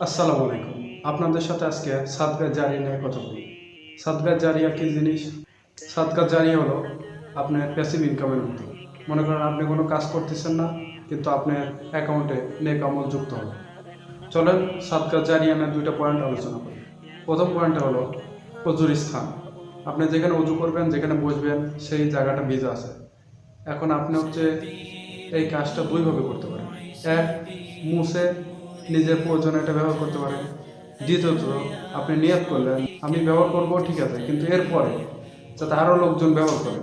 আসসালামু আলাইকুম। আপনাদের সাথে আজকে সাদকা জারিয়া নিয়ে কথা বলি। সাদকা জারিয়া কি জিনিস? সাদকা জারিয়া হলো আপনার প্যাসিভ ইনকামের মতো। মনে করেন আপনি কোনো কাজ করতেছেন না, কিন্তু আপনার অ্যাকাউন্টে নেক আমল যুক্ত হবে। চলেন সাদকা জারিয়া নিয়ে ২টা পয়েন্ট আলোচনা করি। প্রথম পয়েন্টটা হলো অজুর স্থান। আপনি যেখানে অজু করবেন, যেখানে বসবেন, সেই জায়গাটা ভিজা আছে। এখন আপনি এই কাজটা ২ ভাবে করতে পারেন। এক, মুছে নিজের প্রয়োজনে এটা ব্যবহার করতে পারেন। দ্বিতীয়ত, আপনি নিয়ত করলেন আমি ব্যবহার করব, ঠিক আছে, কিন্তু এরপরে যাতে আরও লোকজন ব্যবহার করে,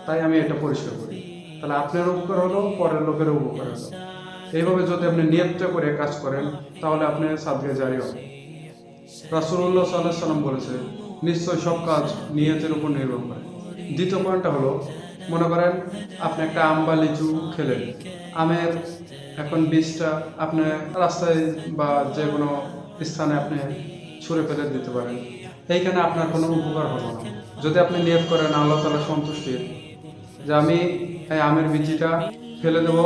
তাই আমি এটা পরিষ্কার করি। তাহলে আপনার উপকার হলো, পরের লোকেরও উপকার হলো। এইভাবে যদি আপনি নিয়তটা করে কাজ করেন, তাহলে আপনি সাদকা জারি হবে। রাসূলুল্লাহ সাল্লাল্লাহু আলাইহি সাল্লাম বলেছে, নিশ্চয় সব কাজ নিয়তের উপর নির্ভর করে। দ্বিতীয় পয়েন্টটা হলো, মনে করেন আপনি একটা আম বা লিচু খেলেন। আমের এখন বীজটা আপনি রাস্তায় বা যে কোনো স্থানে আপনি ছুঁড়ে ফেলে দিতে পারেন। এইখানে আপনার কোনো উপকার হলো না। যদি আপনি নিয়ত করেন আল্লাহ তাআলার সন্তুষ্টির, যে আমি এই আমের বীজটা ফেলে দেব,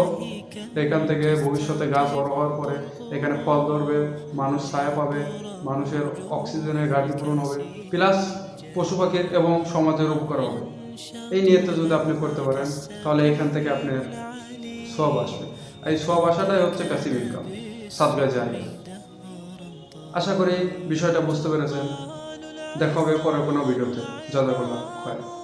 এখান থেকে ভবিষ্যতে গাছ বড় হওয়ার পরে এখানে ফল ধরবে, মানুষ ছায়া পাবে, মানুষের অক্সিজেনের ঘাটতি পূরণ হবে, প্লাস পশু পাখির এবং সমাজের উপকার হবে। এই নিয়তে যদি আপনি করতে পারেন, তাহলে এখান থেকে আপনার সওয়াব আসবে। এই সওয়াব আসাটাই হচ্ছে প্যাসিভ ইনকাম, সাদকা জারিয়া। আশা করি বিষয়টা বুঝতে পেরেছেন। দেখা হবে পরের কোনো ভিডিওতে। জাযাকাল্লাহ খায়র।